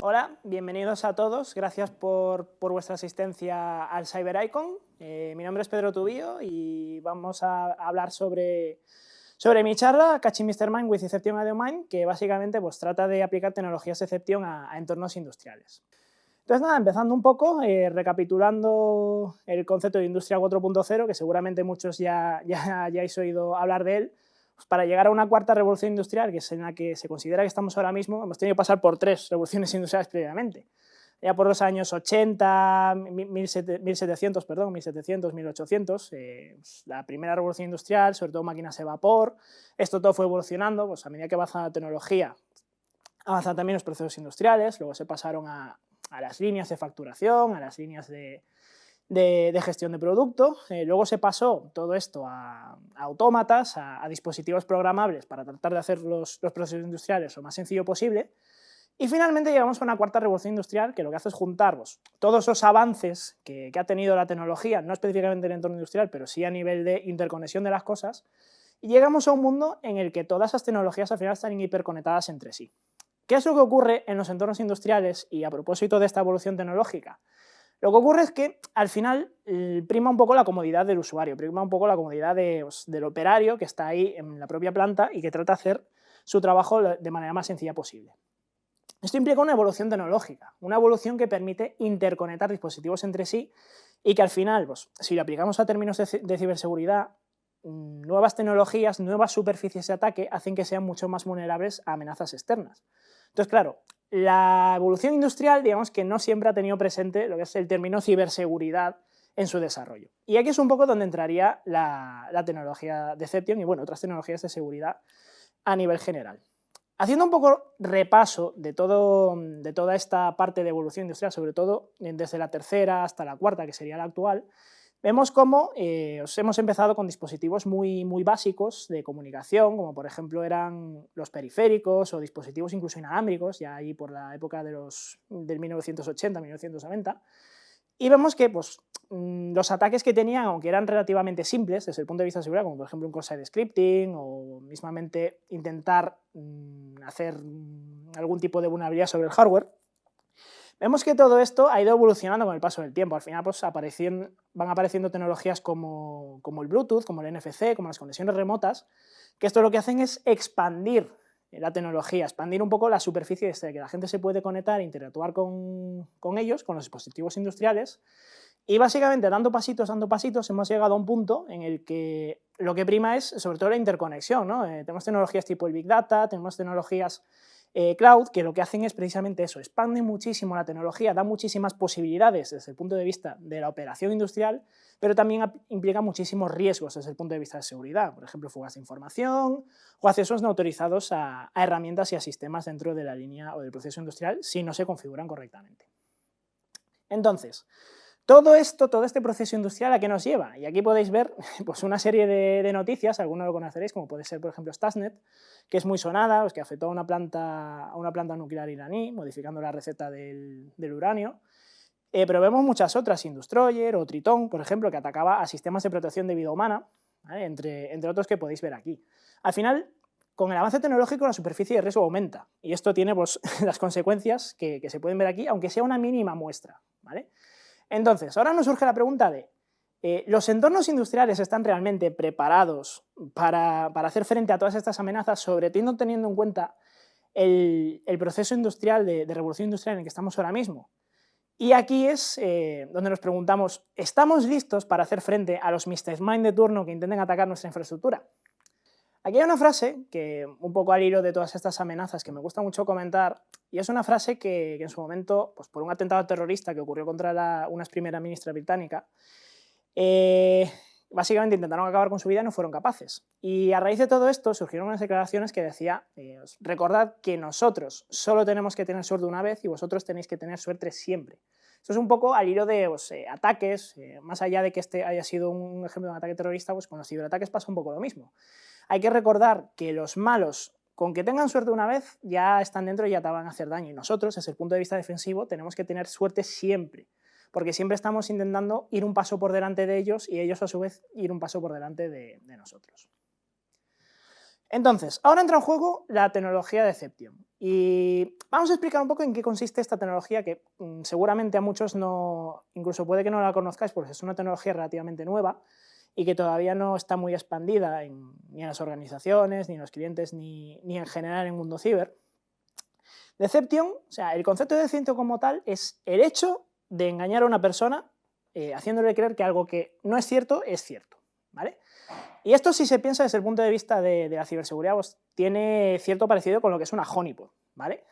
Hola, bienvenidos a todos, gracias por vuestra asistencia al Cyber Icon. Mi nombre es Pedro Tubío y vamos a hablar sobre mi charla Catching Mr. Mind with Inception Audio Mind, que básicamente pues, trata de aplicar tecnologías de excepción a entornos industriales. Entonces nada, empezando un poco, recapitulando el concepto de Industria 4.0, que seguramente muchos ya hayáis oído hablar de él. Pues para llegar a una cuarta revolución industrial, que es en la que se considera que estamos ahora mismo, hemos tenido que pasar por 3 revoluciones industriales previamente. Ya por los años 80, 1700, 1800, la primera revolución industrial, sobre todo máquinas de vapor. Esto todo fue evolucionando, pues a medida que avanza la tecnología, avanzan también los procesos industriales, luego se pasaron a las líneas de facturación, a las líneas de gestión de producto. Luego se pasó todo esto a autómatas, a dispositivos programables para tratar de hacer los procesos industriales lo más sencillo posible. Y finalmente llegamos a una cuarta revolución industrial que lo que hace es juntar todos esos avances que ha tenido la tecnología, no específicamente en el entorno industrial, pero sí a nivel de interconexión de las cosas, y llegamos a un mundo en el que todas esas tecnologías al final están hiperconectadas entre sí. ¿Qué es lo que ocurre en los entornos industriales y a propósito de esta evolución tecnológica? Lo que ocurre es que al final prima un poco la comodidad del usuario, prima un poco la comodidad del operario que está ahí en la propia planta y que trata de hacer su trabajo de manera más sencilla posible. Esto implica una evolución tecnológica, una evolución que permite interconectar dispositivos entre sí y que al final, pues, si lo aplicamos a términos de ciberseguridad, nuevas tecnologías, nuevas superficies de ataque hacen que sean mucho más vulnerables a amenazas externas. Entonces, claro, la evolución industrial, digamos que no siempre ha tenido presente lo que es el término ciberseguridad en su desarrollo. Y aquí es un poco donde entraría la tecnología de Deception y bueno, otras tecnologías de seguridad a nivel general. Haciendo un poco repaso de toda esta parte de evolución industrial, sobre todo desde la tercera hasta la cuarta, que sería la actual, vemos cómo hemos empezado con dispositivos muy básicos de comunicación, como por ejemplo eran los periféricos o dispositivos incluso inalámbricos, ya ahí por la época del 1980-1990, y vemos que pues, los ataques que tenían, aunque eran relativamente simples desde el punto de vista de seguridad, como por ejemplo un cross-site scripting o mismamente intentar hacer algún tipo de vulnerabilidad sobre el hardware, vemos que todo esto ha ido evolucionando con el paso del tiempo. Al final pues, van apareciendo tecnologías como el Bluetooth, como el NFC, como las conexiones remotas, que esto lo que hacen es expandir la tecnología, expandir un poco la superficie de que la gente se puede conectar e interactuar con ellos, con los dispositivos industriales, y básicamente dando pasitos hemos llegado a un punto en el que lo que prima es sobre todo la interconexión, ¿no? Tenemos tecnologías tipo el Big Data, tenemos tecnologías cloud, que lo que hacen es precisamente eso, expanden muchísimo la tecnología, da muchísimas posibilidades desde el punto de vista de la operación industrial, pero también implica muchísimos riesgos desde el punto de vista de seguridad, por ejemplo, fugas de información o accesos no autorizados a herramientas y a sistemas dentro de la línea o del proceso industrial si no se configuran correctamente. Entonces, todo este proceso industrial, ¿a qué nos lleva? Y aquí podéis ver pues, una serie de noticias, algunos lo conoceréis, como puede ser, por ejemplo, Stuxnet, que es muy sonada, pues, que afectó a una planta nuclear iraní, modificando la receta del uranio. Pero vemos muchas otras, Industroyer o Triton, por ejemplo, que atacaba a sistemas de protección de vida humana, ¿vale? entre otros que podéis ver aquí. Al final, con el avance tecnológico, la superficie de riesgo aumenta, y esto tiene pues, las consecuencias que se pueden ver aquí, aunque sea una mínima muestra, ¿vale? Entonces, ahora nos surge la pregunta de, ¿los entornos industriales están realmente preparados para hacer frente a todas estas amenazas, sobre todo teniendo en cuenta el proceso industrial de revolución industrial en el que estamos ahora mismo? Y aquí es donde nos preguntamos, ¿estamos listos para hacer frente a los Mr. Mind de turno que intenten atacar nuestra infraestructura? Aquí hay una frase que, un poco al hilo de todas estas amenazas, que me gusta mucho comentar, y es una frase que en su momento, pues por un atentado terrorista que ocurrió contra una ex primera ministra británica, básicamente intentaron acabar con su vida y no fueron capaces. Y a raíz de todo esto surgieron unas declaraciones que decía, recordad que nosotros solo tenemos que tener suerte una vez y vosotros tenéis que tener suerte siempre. Esto es un poco al hilo de ataques, más allá de que este haya sido un ejemplo de un ataque terrorista, pues con los ciberataques pasa un poco lo mismo. Hay que recordar que los malos, con que tengan suerte una vez, ya están dentro y ya te van a hacer daño. Y nosotros, desde el punto de vista defensivo, tenemos que tener suerte siempre, porque siempre estamos intentando ir un paso por delante de ellos y ellos, a su vez, ir un paso por delante de nosotros. Entonces, ahora entra en juego la tecnología de Deception. Y vamos a explicar un poco en qué consiste esta tecnología que seguramente a muchos incluso puede que no la conozcáis porque es una tecnología relativamente nueva y que todavía no está muy expandida ni en las organizaciones, ni en los clientes, ni en general en el mundo ciber. Deception, o sea, el concepto de deception como tal es el hecho de engañar a una persona haciéndole creer que algo que no es cierto, ¿vale? Y esto, si se piensa desde el punto de vista de la ciberseguridad, pues tiene cierto parecido con lo que es una honeypot, ¿vale?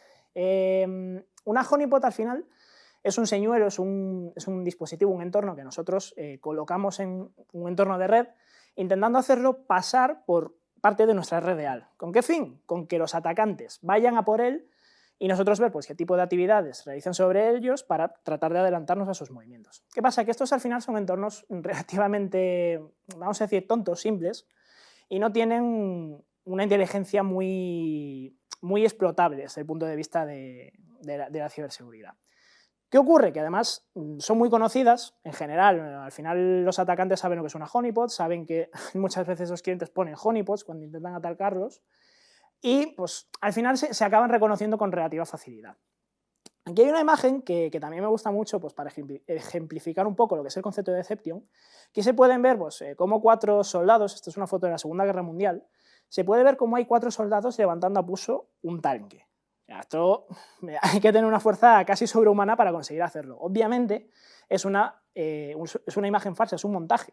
Una honeypot al final es un señuelo, es un dispositivo, un entorno que nosotros colocamos en un entorno de red, intentando hacerlo pasar por parte de nuestra red real. ¿Con qué fin? Con que los atacantes vayan a por él y nosotros ver pues, qué tipo de actividades realizan sobre ellos para tratar de adelantarnos a sus movimientos. ¿Qué pasa? Que estos al final son entornos relativamente, vamos a decir, tontos, simples, y no tienen una inteligencia muy explotable desde el punto de vista de la ciberseguridad. ¿Qué ocurre? Que además son muy conocidas, en general, al final los atacantes saben lo que es una honeypot, saben que muchas veces los clientes ponen honeypots cuando intentan atacarlos, y pues al final se acaban reconociendo con relativa facilidad. Aquí hay una imagen que también me gusta mucho pues, para ejemplificar un poco lo que es el concepto de deception, que se pueden ver pues, como 4 soldados, esto es una foto de la Segunda Guerra Mundial, se puede ver cómo hay 4 soldados levantando a pulso un tanque. Esto hay que tener una fuerza casi sobrehumana para conseguir hacerlo. Obviamente es una imagen falsa, es un montaje.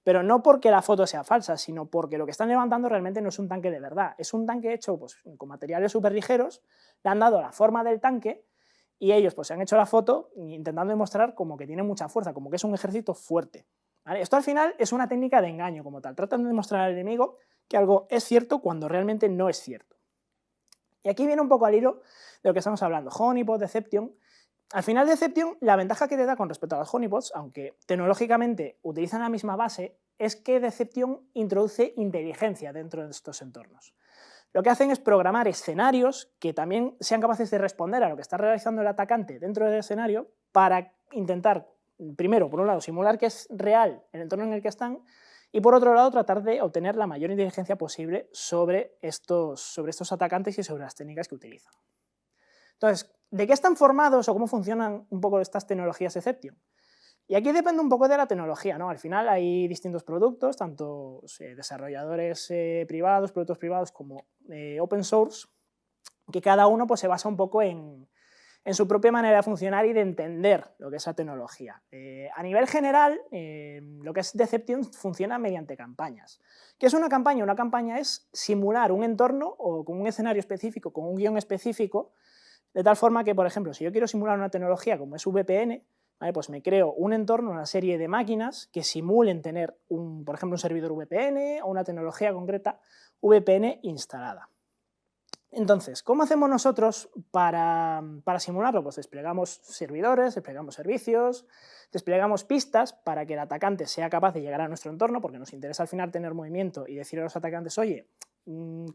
Pero no porque la foto sea falsa, sino porque lo que están levantando realmente no es un tanque de verdad. Es un tanque hecho pues, con materiales súper ligeros, le han dado la forma del tanque y ellos pues, se han hecho la foto intentando demostrar como que tiene mucha fuerza, como que es un ejército fuerte. ¿Vale? Esto al final es una técnica de engaño como tal. Tratan de demostrar al enemigo que algo es cierto cuando realmente no es cierto. Y aquí viene un poco al hilo de lo que estamos hablando. Honeypot, Deception. Al final, Deception, la ventaja que te da con respecto a los honeypots, aunque tecnológicamente utilizan la misma base, es que Deception introduce inteligencia dentro de estos entornos. Lo que hacen es programar escenarios que también sean capaces de responder a lo que está realizando el atacante dentro del escenario para intentar, primero, por un lado, simular que es real el entorno en el que están y por otro lado, tratar de obtener la mayor inteligencia posible sobre estos atacantes y sobre las técnicas que utilizan. Entonces, ¿de qué están formados o cómo funcionan un poco estas tecnologías Deception? Y aquí depende un poco de la tecnología, ¿no? Al final hay distintos productos, tanto desarrolladores privados, productos privados como open source, que cada uno pues, se basa un poco en su propia manera de funcionar y de entender lo que es la tecnología. A nivel general, lo que es Deception funciona mediante campañas. ¿Qué es una campaña? Una campaña es simular un entorno o con un escenario específico, con un guión específico, de tal forma que, por ejemplo, si yo quiero simular una tecnología como es VPN, ¿vale? Pues me creo un entorno, una serie de máquinas que simulen tener, por ejemplo, un servidor VPN o una tecnología concreta VPN instalada. Entonces, ¿cómo hacemos nosotros para simularlo? Pues desplegamos servidores, desplegamos servicios, desplegamos pistas para que el atacante sea capaz de llegar a nuestro entorno, porque nos interesa al final tener movimiento y decir a los atacantes, oye,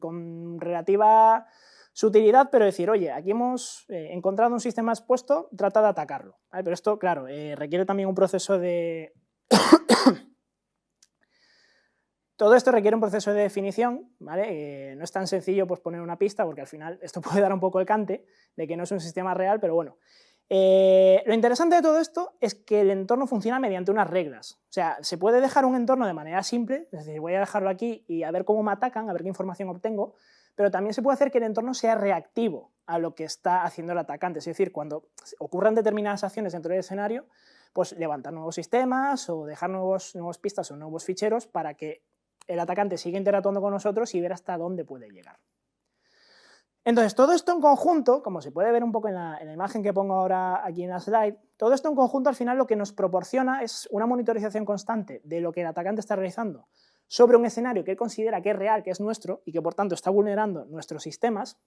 con relativa sutilidad, pero decir, oye, aquí hemos encontrado un sistema expuesto, trata de atacarlo. ¿Vale? Pero esto, claro, requiere también un proceso de... Todo esto requiere un proceso de definición, ¿vale? No es tan sencillo pues, poner una pista, porque al final esto puede dar un poco el cante de que no es un sistema real, pero bueno. Lo interesante de todo esto es que el entorno funciona mediante unas reglas. O sea, se puede dejar un entorno de manera simple, es decir, voy a dejarlo aquí y a ver cómo me atacan, a ver qué información obtengo, pero también se puede hacer que el entorno sea reactivo a lo que está haciendo el atacante. Es decir, cuando ocurran determinadas acciones dentro del escenario, pues levantar nuevos sistemas o dejar nuevas pistas o nuevos ficheros para que el atacante sigue interactuando con nosotros y ver hasta dónde puede llegar. Entonces, todo esto en conjunto, como se puede ver un poco en la imagen que pongo ahora aquí en la slide, todo esto en conjunto al final lo que nos proporciona es una monitorización constante de lo que el atacante está realizando sobre un escenario que él considera que es real, que es nuestro y que por tanto está vulnerando nuestros sistemas,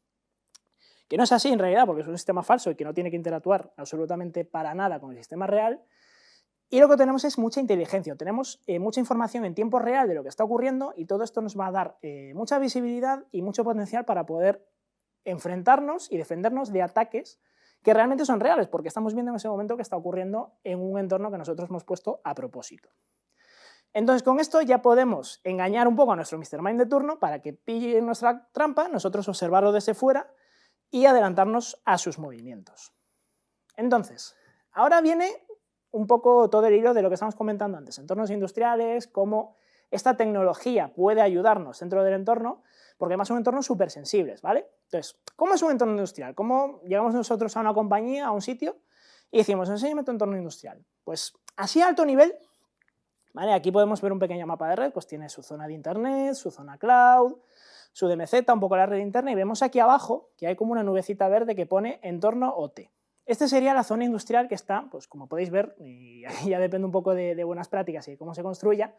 que no es así en realidad porque es un sistema falso y que no tiene que interactuar absolutamente para nada con el sistema real. Y lo que tenemos es mucha inteligencia, tenemos mucha información en tiempo real de lo que está ocurriendo y todo esto nos va a dar mucha visibilidad y mucho potencial para poder enfrentarnos y defendernos de ataques que realmente son reales, porque estamos viendo en ese momento que está ocurriendo en un entorno que nosotros hemos puesto a propósito. Entonces, con esto ya podemos engañar un poco a nuestro Mr. Mind de turno para que pille nuestra trampa, nosotros observarlo desde fuera y adelantarnos a sus movimientos. Entonces, ahora viene un poco todo el hilo de lo que estamos comentando antes, entornos industriales, cómo esta tecnología puede ayudarnos dentro del entorno, porque además son entornos súper sensibles, ¿vale? Entonces, ¿cómo es un entorno industrial? ¿Cómo llegamos nosotros a una compañía, a un sitio, y decimos, enséñame tu entorno industrial? Pues así a alto nivel, ¿vale? Aquí podemos ver un pequeño mapa de red, pues tiene su zona de internet, su zona cloud, su DMZ, un poco la red interna, y vemos aquí abajo que hay como una nubecita verde que pone entorno OT. Esta sería la zona industrial que está, pues como podéis ver, y aquí ya depende un poco de buenas prácticas y de cómo se construya,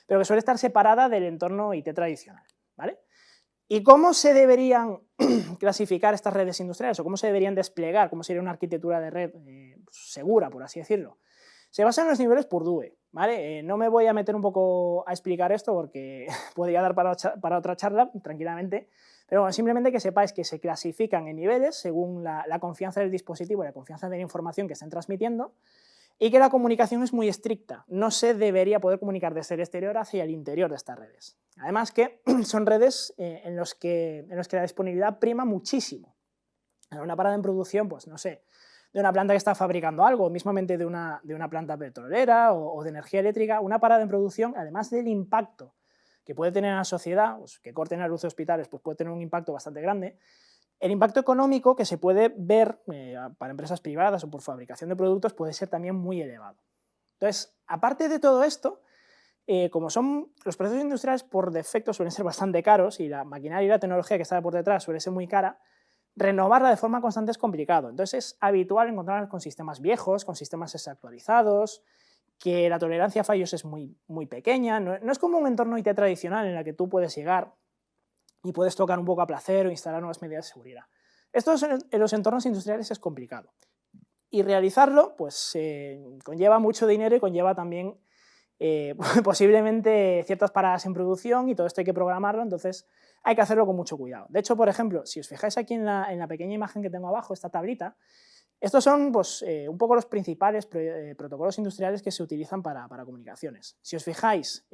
pero que suele estar separada del entorno IT tradicional, ¿vale? ¿Y cómo se deberían clasificar estas redes industriales o cómo se deberían desplegar? ¿Cómo sería una arquitectura de red segura, por así decirlo? Se basa en los niveles Purdue, ¿vale? No me voy a meter un poco a explicar esto porque podría dar para otra charla tranquilamente, pero bueno, simplemente que sepáis que se clasifican en niveles según la confianza del dispositivo y la confianza de la información que estén transmitiendo, y que la comunicación es muy estricta, no se debería poder comunicar desde el exterior hacia el interior de estas redes. Además que son redes en los que la disponibilidad prima muchísimo. En una parada en producción, pues no sé, de una planta que está fabricando algo, mismamente de una planta petrolera o de energía eléctrica, una parada en producción, además del impacto que puede tener en la sociedad, pues que corten la luz de hospitales, pues puede tener un impacto bastante grande. El impacto económico que se puede ver para empresas privadas o por fabricación de productos puede ser también muy elevado. Entonces, aparte de todo esto, como son los procesos industriales por defecto suelen ser bastante caros y la maquinaria y la tecnología que está por detrás suele ser muy cara, renovarla de forma constante es complicado. Entonces es habitual encontrarlas con sistemas viejos, con sistemas desactualizados, que la tolerancia a fallos es muy, muy pequeña. No es como un entorno IT tradicional en el que tú puedes llegar y puedes tocar un poco a placer o instalar nuevas medidas de seguridad. Esto en los entornos industriales es complicado. Y realizarlo pues conlleva mucho dinero y conlleva también posiblemente ciertas paradas en producción, y todo esto hay que programarlo, entonces hay que hacerlo con mucho cuidado. De hecho, por ejemplo, si os fijáis aquí en la pequeña imagen que tengo abajo, esta tablita, estos son pues, un poco los principales protocolos industriales que se utilizan para comunicaciones. Si os fijáis,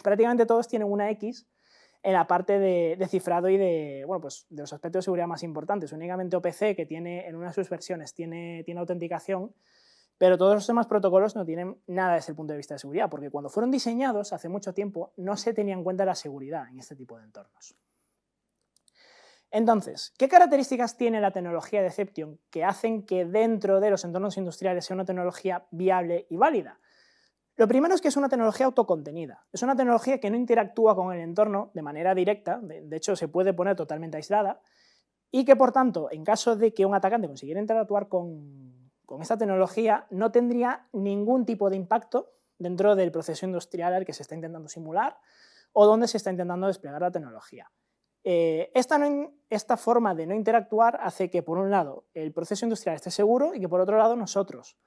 prácticamente todos tienen una X en la parte de cifrado y de los aspectos de seguridad más importantes. Únicamente OPC, que tiene en una de sus versiones tiene autenticación, pero todos los demás protocolos no tienen nada desde el punto de vista de seguridad, porque cuando fueron diseñados hace mucho tiempo no se tenía en cuenta la seguridad en este tipo de entornos. Entonces, ¿qué características tiene la tecnología de Ception que hacen que dentro de los entornos industriales sea una tecnología viable y válida? Lo primero es que es una tecnología autocontenida. Es una tecnología que no interactúa con el entorno de manera directa, de hecho se puede poner totalmente aislada, y que por tanto, en caso de que un atacante consiguiera interactuar con esta tecnología, no tendría ningún tipo de impacto dentro del proceso industrial al que se está intentando simular o donde se está intentando desplegar la tecnología. Esta forma de no interactuar hace que, por un lado, el proceso industrial esté seguro y que, por otro lado, nosotros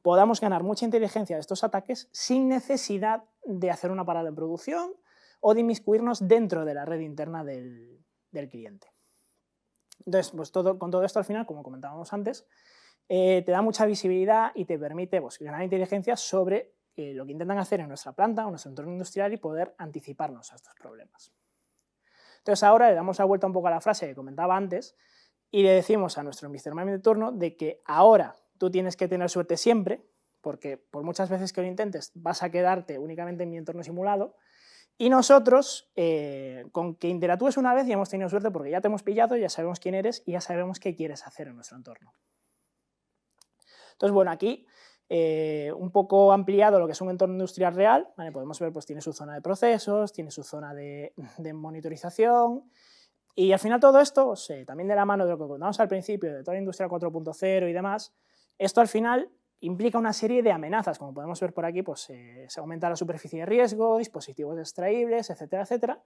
podamos ganar mucha inteligencia de estos ataques sin necesidad de hacer una parada en producción o de inmiscuirnos dentro de la red interna del cliente. Entonces, pues con todo esto al final, como comentábamos antes, te da mucha visibilidad y te permite pues, ganar inteligencia sobre lo que intentan hacer en nuestra planta o en nuestro entorno industrial y poder anticiparnos a estos problemas. Entonces ahora le damos la vuelta un poco a la frase que comentaba antes y le decimos a nuestro Mr. Mime de turno de que ahora tú tienes que tener suerte siempre, porque por muchas veces que lo intentes vas a quedarte únicamente en mi entorno simulado, y nosotros, con que interactúes una vez ya hemos tenido suerte porque ya te hemos pillado, ya sabemos quién eres y ya sabemos qué quieres hacer en nuestro entorno. Entonces, bueno, aquí un poco ampliado lo que es un entorno industrial real, ¿vale? Podemos ver, pues tiene su zona de procesos, tiene su zona de monitorización, y al final todo esto, pues, también de la mano de lo que contamos al principio, de toda la industria 4.0 y demás, esto al final implica una serie de amenazas, como podemos ver por aquí, pues se aumenta la superficie de riesgo, dispositivos extraíbles, etcétera, etcétera.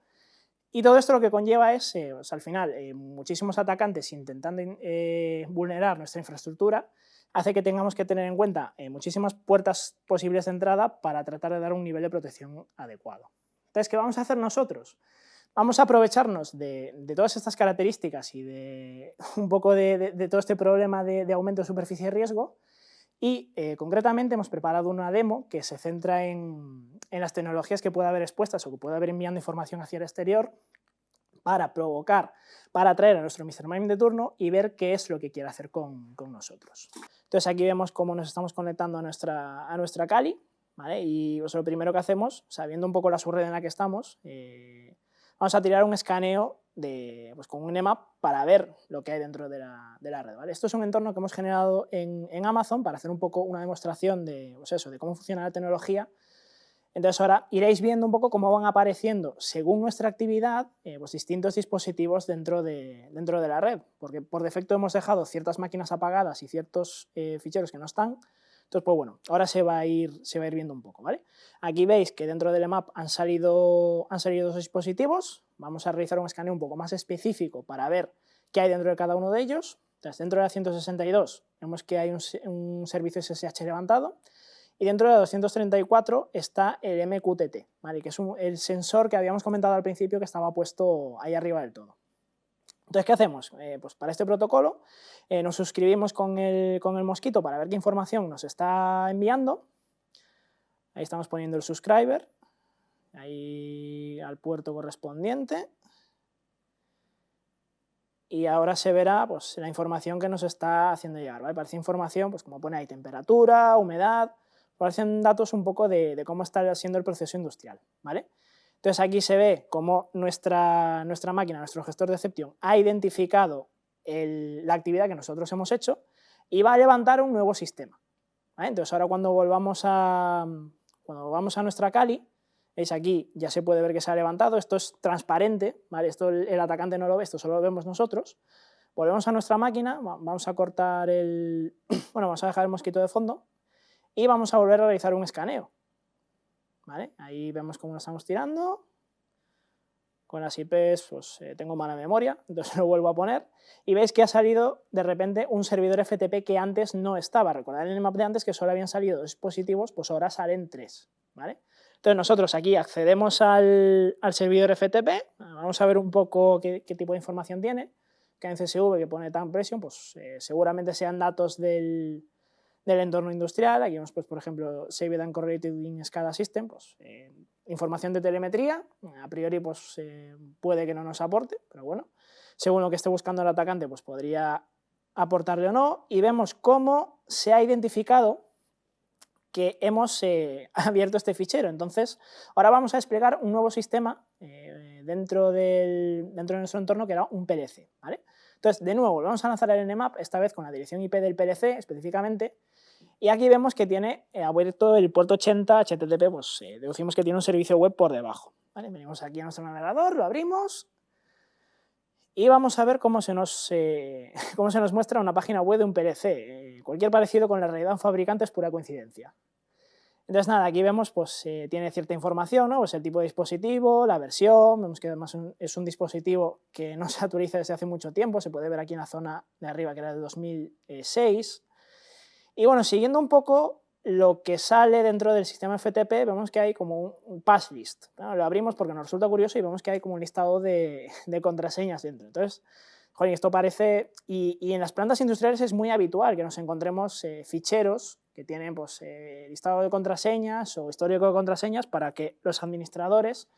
Y todo esto lo que conlleva es, pues, al final, muchísimos atacantes intentando vulnerar nuestra infraestructura, hace que tengamos que tener en cuenta muchísimas puertas posibles de entrada para tratar de dar un nivel de protección adecuado. Entonces, ¿qué vamos a hacer nosotros? Vamos a aprovecharnos de todas estas características y de un poco de todo este problema de aumento de superficie de riesgo, y concretamente hemos preparado una demo que se centra en las tecnologías que puede haber expuestas o que puede haber enviando información hacia el exterior para provocar, para atraer a nuestro Mr. Mime de turno y ver qué es lo que quiere hacer con nosotros. Entonces aquí vemos cómo nos estamos conectando a nuestra Kali, ¿vale? Y pues, lo primero que hacemos, sabiendo un poco la subred en la que estamos, vamos a tirar un escaneo pues, con un Nmap para ver lo que hay dentro de la red, ¿vale? Esto es un entorno que hemos generado en Amazon para hacer un poco una demostración pues eso, de cómo funciona la tecnología. Entonces ahora iréis viendo un poco cómo van apareciendo, según nuestra actividad, pues distintos dispositivos dentro de la red, porque por defecto hemos dejado ciertas máquinas apagadas y ciertos ficheros que no están. Entonces, pues bueno, ahora se va a ir viendo un poco, ¿vale? Aquí veis que dentro del Nmap han salido 2 dispositivos. Vamos a realizar un escaneo un poco más específico para ver qué hay dentro de cada uno de ellos. Entonces, dentro de la 162 vemos que hay un servicio SSH levantado. Y dentro de la 234 está el MQTT, ¿vale? Que es el sensor que habíamos comentado al principio que estaba puesto ahí arriba del todo. Entonces, ¿qué hacemos? Pues para este protocolo nos suscribimos con el mosquito para ver qué información nos está enviando. Ahí estamos poniendo el subscriber, ahí al puerto correspondiente. Y ahora se verá pues, la información que nos está haciendo llegar, ¿vale? Parece información, pues como pone ahí, temperatura, humedad, parecen datos un poco de cómo está siendo el proceso industrial, ¿vale? Entonces aquí se ve cómo nuestra máquina, nuestro gestor de excepción, ha identificado la actividad que nosotros hemos hecho y va a levantar un nuevo sistema, ¿vale? Entonces ahora cuando volvamos a nuestra Kali, veis aquí ya se puede ver que se ha levantado, esto es transparente, ¿vale? Esto el atacante no lo ve, esto solo lo vemos nosotros. Volvemos a nuestra máquina, vamos a cortar bueno, vamos a dejar el mosquito de fondo y vamos a volver a realizar un escaneo, ¿vale? Ahí vemos cómo lo estamos tirando. Con las IPs pues, tengo mala memoria, entonces lo vuelvo a poner. Y veis que ha salido de repente un servidor FTP que antes no estaba. Recordad en el map de antes que solo habían salido 2 dispositivos, pues ahora salen 3, ¿vale? Entonces nosotros aquí accedemos al servidor FTP, vamos a ver un poco qué tipo de información tiene. Que en CSV que pone TimePression, pues seguramente sean datos del entorno industrial. Aquí vemos, pues, por ejemplo, Saved and Correlated in SCADA System, pues, información de telemetría, a priori pues, puede que no nos aporte, pero bueno, según lo que esté buscando el atacante, pues podría aportarle o no, y vemos cómo se ha identificado que hemos abierto este fichero. Entonces, ahora vamos a desplegar un nuevo sistema dentro de nuestro entorno que era un PLC, ¿vale? Entonces, de nuevo, volvemos a lanzar el Nmap, esta vez con la dirección IP del PLC específicamente, y aquí vemos que tiene abierto el puerto 80 HTTP, pues deducimos que tiene un servicio web por debajo, ¿vale? Venimos aquí a nuestro navegador, lo abrimos y vamos a ver cómo se nos muestra una página web de un PLC. Cualquier parecido con la realidad de un fabricante es pura coincidencia. Entonces, nada, aquí vemos, pues tiene cierta información, ¿no? Pues el tipo de dispositivo, la versión, vemos que además es un dispositivo que no se actualiza desde hace mucho tiempo, se puede ver aquí en la zona de arriba que era de 2006. Y bueno, siguiendo un poco lo que sale dentro del sistema FTP, vemos que hay como un pass list, ¿no? Lo abrimos porque nos resulta curioso y vemos que hay como un listado de contraseñas dentro. Entonces, joder, esto parece... Y en las plantas industriales es muy habitual que nos encontremos ficheros que tienen pues, listado de contraseñas o histórico de contraseñas para que los administradores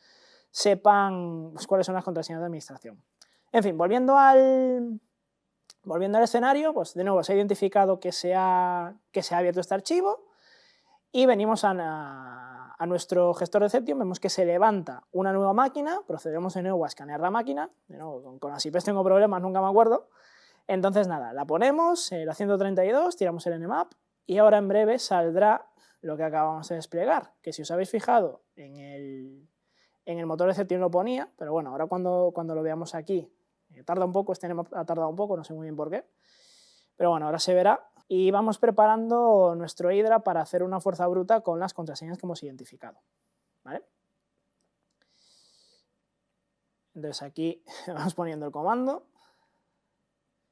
sepan pues, cuáles son las contraseñas de administración. En fin, volviendo al escenario, pues de nuevo se ha identificado que se ha abierto este archivo y venimos a nuestro gestor de exception, vemos que se levanta una nueva máquina, procedemos de nuevo a escanear la máquina, de nuevo con las IPs tengo problemas, nunca me acuerdo, entonces nada, la ponemos, la 132, tiramos el Nmap y ahora en breve saldrá lo que acabamos de desplegar, que si os habéis fijado en el motor de exception lo ponía, pero bueno, ahora cuando lo veamos aquí, tarda un poco, este Nmap ha tardado un poco, no sé muy bien por qué, pero bueno, ahora se verá. Y vamos preparando nuestro Hydra para hacer una fuerza bruta con las contraseñas que hemos identificado, ¿vale? Entonces aquí vamos poniendo el comando,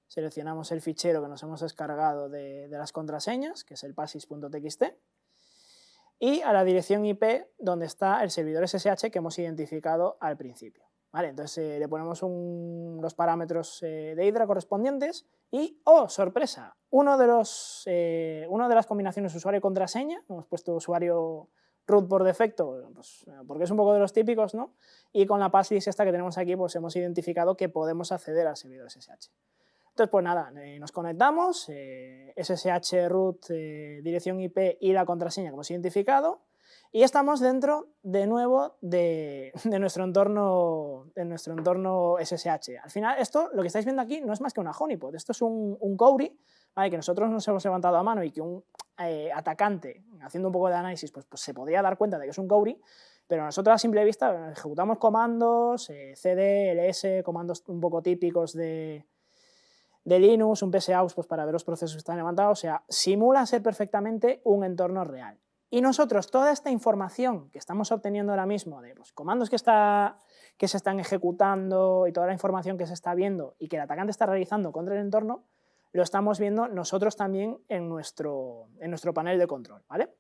seleccionamos el fichero que nos hemos descargado de las contraseñas, que es el passis.txt, y a la dirección IP donde está el servidor SSH que hemos identificado al principio. Vale, entonces le ponemos los parámetros de Hydra correspondientes y, ¡oh, sorpresa! Una de las combinaciones usuario y contraseña, hemos puesto usuario root por defecto, pues, porque es un poco de los típicos, ¿no? Y con la passlist esta que tenemos aquí, pues hemos identificado que podemos acceder al servidor SSH. Entonces, pues nada, nos conectamos, SSH root, dirección IP y la contraseña que hemos identificado, y estamos dentro, de nuevo, de nuestro entorno SSH. Al final, esto, lo que estáis viendo aquí, no es más que una honeypot. Esto es un Cowry, ¿vale? Que nosotros nos hemos levantado a mano y que un atacante, haciendo un poco de análisis, pues se podría dar cuenta de que es un Cowry, pero nosotros a simple vista ejecutamos comandos, cd, ls, comandos un poco típicos de Linux, un psaux pues para ver los procesos que están levantados, o sea, simula ser perfectamente un entorno real. Y nosotros toda esta información que estamos obteniendo ahora mismo de los comandos que se están ejecutando y toda la información que se está viendo y que el atacante está realizando contra el entorno, lo estamos viendo nosotros también en nuestro panel de control, ¿vale?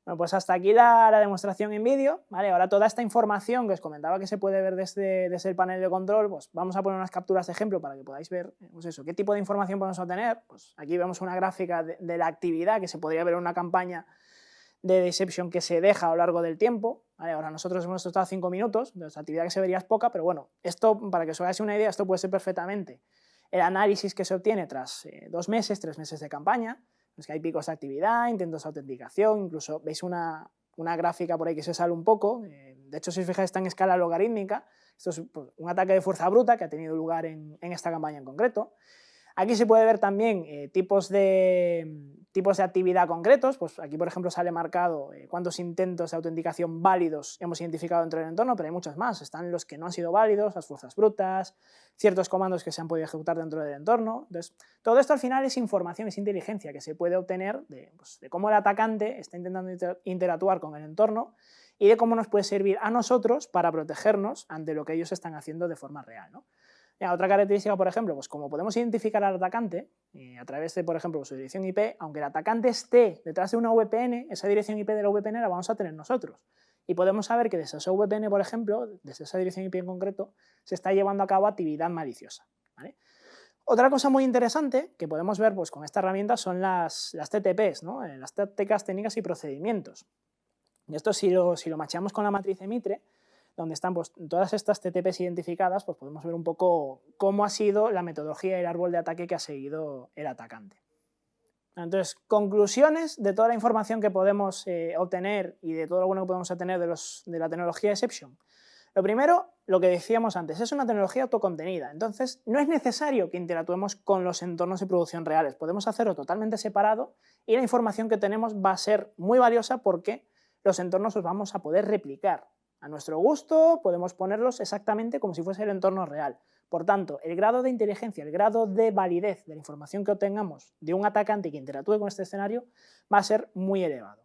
Bueno, pues hasta aquí la demostración en vídeo, ¿vale? Ahora toda esta información que os comentaba que se puede ver desde el panel de control, pues vamos a poner unas capturas de ejemplo para que podáis ver, pues eso, qué tipo de información podemos obtener. Pues aquí vemos una gráfica de la actividad que se podría ver en una campaña de Deception que se deja a lo largo del tiempo, ¿vale? Ahora nosotros hemos estado 5 minutos, nuestra actividad que se vería es poca, pero bueno, esto, para que os hagáis una idea, esto puede ser perfectamente el análisis que se obtiene tras 2 meses, 3 meses de campaña. Es que hay picos de actividad, intentos de autenticación, incluso veis una gráfica por ahí que se sale un poco, de hecho si os fijáis está en escala logarítmica, esto es pues, un ataque de fuerza bruta que ha tenido lugar en esta campaña en concreto. Aquí se puede ver también tipos de actividad concretos, pues aquí por ejemplo sale marcado cuántos intentos de autenticación válidos hemos identificado dentro del entorno, pero hay muchos más, están los que no han sido válidos, las fuerzas brutas, ciertos comandos que se han podido ejecutar dentro del entorno. Entonces, todo esto al final es información, es inteligencia que se puede obtener de cómo el atacante está intentando interactuar con el entorno y de cómo nos puede servir a nosotros para protegernos ante lo que ellos están haciendo de forma real, ¿no? Otra característica, por ejemplo, pues como podemos identificar al atacante a través de, por ejemplo, su dirección IP, aunque el atacante esté detrás de una VPN, esa dirección IP de la VPN la vamos a tener nosotros. Y podemos saber que desde esa VPN, por ejemplo, desde esa dirección IP en concreto, se está llevando a cabo actividad maliciosa, ¿vale? Otra cosa muy interesante que podemos ver pues, con esta herramienta son las TTPs, ¿no? Las tácticas, técnicas y procedimientos. Y esto si lo macheamos con la matriz de Mitre, donde están pues, todas estas TTPs identificadas, pues podemos ver un poco cómo ha sido la metodología y el árbol de ataque que ha seguido el atacante. Entonces, conclusiones de toda la información que podemos obtener y de todo lo bueno que podemos obtener de la tecnología Deception. Lo primero, lo que decíamos antes, es una tecnología autocontenida, entonces no es necesario que interactuemos con los entornos de producción reales, podemos hacerlo totalmente separado y la información que tenemos va a ser muy valiosa porque los entornos los vamos a poder replicar. A nuestro gusto podemos ponerlos exactamente como si fuese el entorno real. Por tanto, el grado de inteligencia, el grado de validez de la información que obtengamos de un atacante que interactúe con este escenario va a ser muy elevado.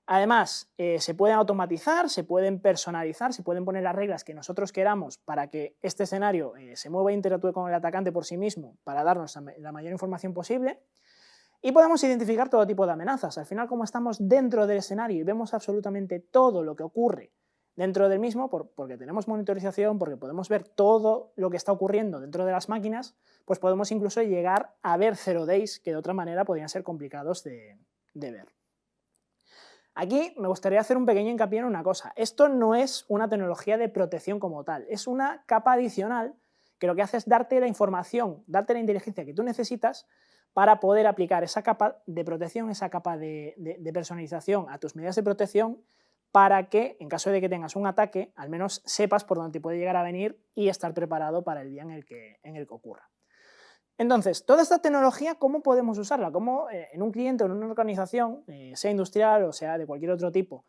Además, se pueden automatizar, se pueden personalizar, se pueden poner las reglas que nosotros queramos para que este escenario se mueva e interactúe con el atacante por sí mismo para darnos la mayor información posible. Y podemos identificar todo tipo de amenazas. Al final, como estamos dentro del escenario y vemos absolutamente todo lo que ocurre dentro del mismo, porque tenemos monitorización, porque podemos ver todo lo que está ocurriendo dentro de las máquinas, pues podemos incluso llegar a ver 0 days que de otra manera podrían ser complicados de ver. Aquí me gustaría hacer un pequeño hincapié en una cosa. Esto no es una tecnología de protección como tal, es una capa adicional que lo que hace es darte la información, darte la inteligencia que tú necesitas para poder aplicar esa capa de protección, esa capa de personalización a tus medidas de protección para que, en caso de que tengas un ataque, al menos sepas por dónde te puede llegar a venir y estar preparado para el día en el que ocurra. Entonces, toda esta tecnología, ¿cómo podemos usarla? ¿Cómo en un cliente o en una organización, sea industrial o sea de cualquier otro tipo,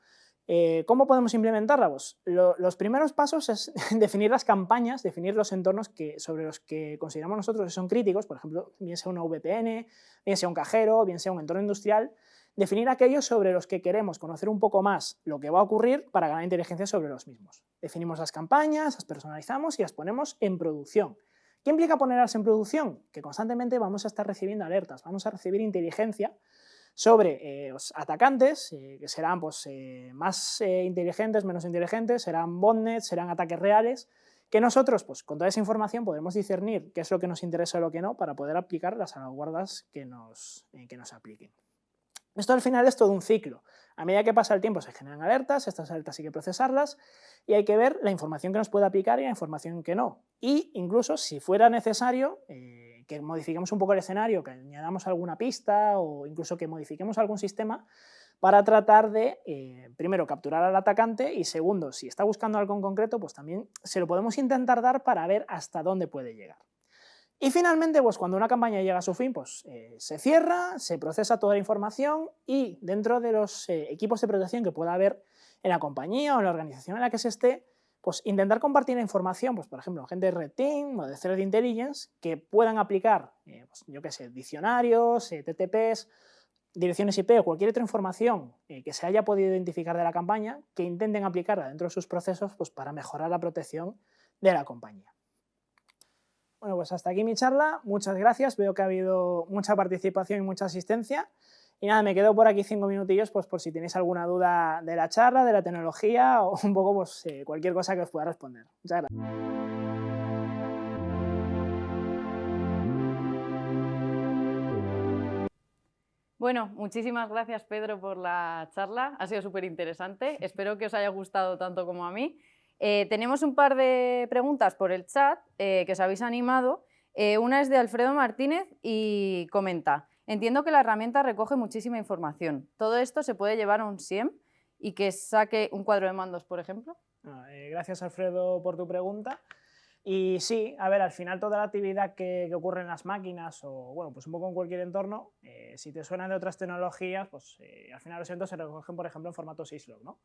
cómo podemos implementarla? Pues los primeros pasos es definir las campañas, definir los entornos sobre los que consideramos nosotros que son críticos, por ejemplo, bien sea una VPN, bien sea un cajero, bien sea un entorno industrial, definir aquellos sobre los que queremos conocer un poco más lo que va a ocurrir para ganar inteligencia sobre los mismos. Definimos las campañas, las personalizamos y las ponemos en producción. ¿Qué implica ponerlas en producción? Que constantemente vamos a estar recibiendo alertas, vamos a recibir inteligencia sobre los atacantes, que serán pues, más inteligentes, menos inteligentes, serán botnets, serán ataques reales, que nosotros pues, con toda esa información podemos discernir qué es lo que nos interesa y lo que no para poder aplicar las salvaguardas que nos apliquen. Esto al final es todo un ciclo. A medida que pasa el tiempo se generan alertas, estas alertas hay que procesarlas y hay que ver la información que nos puede aplicar y la información que no. Y incluso, si fuera necesario, que modifiquemos un poco el escenario, que añadamos alguna pista o incluso que modifiquemos algún sistema para tratar de, primero, capturar al atacante y segundo, si está buscando algo en concreto, pues también se lo podemos intentar dar para ver hasta dónde puede llegar. Y finalmente, pues cuando una campaña llega a su fin, pues se cierra, se procesa toda la información y dentro de los equipos de protección que pueda haber en la compañía o en la organización en la que se esté, pues intentar compartir la información, pues por ejemplo, gente de Red Team o de Threat Intelligence que puedan aplicar, pues, yo qué sé, diccionarios, TTPs, direcciones IP o cualquier otra información que se haya podido identificar de la campaña, que intenten aplicarla dentro de sus procesos pues, para mejorar la protección de la compañía. Bueno, pues hasta aquí mi charla. Muchas gracias. Veo que ha habido mucha participación y mucha asistencia. Y nada, me quedo por aquí 5 minutillos pues, por si tenéis alguna duda de la charla, de la tecnología o un poco pues, cualquier cosa que os pueda responder. Muchas gracias. Bueno, muchísimas gracias, Pedro, por la charla. Ha sido súper interesante. Espero que os haya gustado tanto como a mí. Tenemos un par de preguntas por el chat que os habéis animado. Una es de Alfredo Martínez y comenta: entiendo que la herramienta recoge muchísima información. ¿Todo esto se puede llevar a un SIEM y que saque un cuadro de mandos, por ejemplo? Gracias, Alfredo, por tu pregunta. Y sí, a ver, al final toda la actividad que ocurre en las máquinas o, bueno, pues un poco en cualquier entorno, si te suenan de otras tecnologías, pues al final los eventos se recogen, por ejemplo, en formato syslog, ¿no?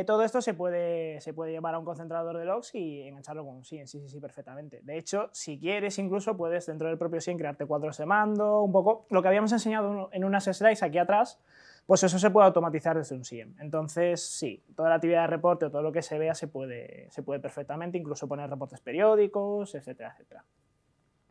Todo esto se puede llevar a un concentrador de logs y engancharlo con un SIEM, sí, perfectamente. De hecho, si quieres, incluso puedes dentro del propio SIEM crearte cuadros de mando, un poco lo que habíamos enseñado en unas slides aquí atrás, pues eso se puede automatizar desde un SIEM. Entonces, sí, toda la actividad de reporte o todo lo que se vea se puede perfectamente, incluso poner reportes periódicos, etcétera, etcétera.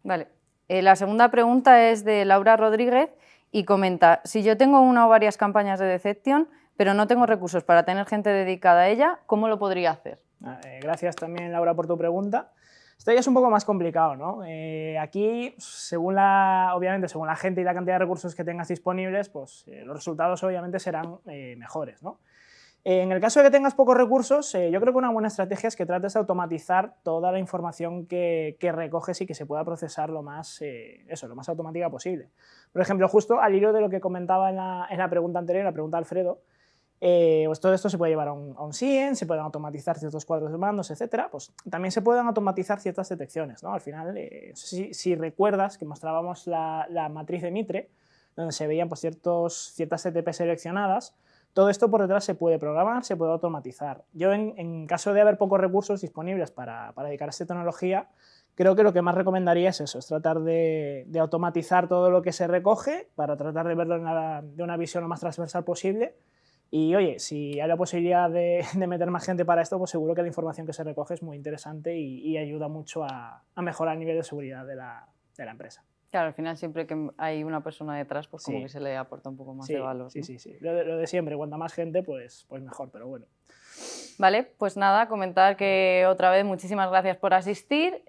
Vale. La segunda pregunta es de Laura Rodríguez y comenta: si yo tengo una o varias campañas de Deception, pero no tengo recursos para tener gente dedicada a ella, ¿cómo lo podría hacer? Gracias también, Laura, por tu pregunta. Esto ya es un poco más complicado, ¿no? Aquí, obviamente, según la gente y la cantidad de recursos que tengas disponibles, pues los resultados obviamente serán mejores, ¿no? En el caso de que tengas pocos recursos, yo creo que una buena estrategia es que trates de automatizar toda la información que recoges y que se pueda procesar lo más automática posible. Por ejemplo, justo al hilo de lo que comentaba en la pregunta anterior, la pregunta de Alfredo, pues todo esto se puede llevar a un SIEM, se pueden automatizar ciertos cuadros de mandos, etcétera. Pues también se pueden automatizar ciertas detecciones, ¿no? Al final, si recuerdas que mostrábamos la matriz de Mitre, donde se veían pues, ciertas TTP seleccionadas, todo esto por detrás se puede programar, se puede automatizar. Yo, en caso de haber pocos recursos disponibles para dedicar a esta tecnología, creo que lo que más recomendaría es eso, es tratar de automatizar todo lo que se recoge para tratar de verlo de una visión lo más transversal posible. Y oye, si hay la posibilidad de meter más gente para esto, pues seguro que la información que se recoge es muy interesante y ayuda mucho a mejorar el nivel de seguridad de la empresa. Claro, al final siempre que hay una persona detrás, pues como Sí. que se le aporta un poco más de valor, ¿no? Sí. Lo de siempre, cuanta más gente, pues mejor, pero bueno. Vale, pues nada, comentar que otra vez muchísimas gracias por asistir.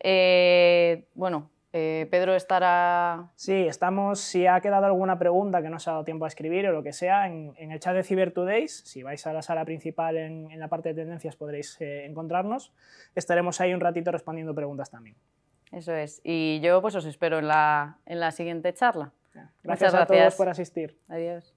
Pedro estará... Sí, estamos, si ha quedado alguna pregunta que no os ha dado tiempo a escribir o lo que sea, en el chat de Cyber Todays, si vais a la sala principal en la parte de tendencias podréis encontrarnos. Estaremos ahí un ratito respondiendo preguntas también. Eso es. Y yo pues os espero en la siguiente charla. Gracias a todos por asistir. Adiós.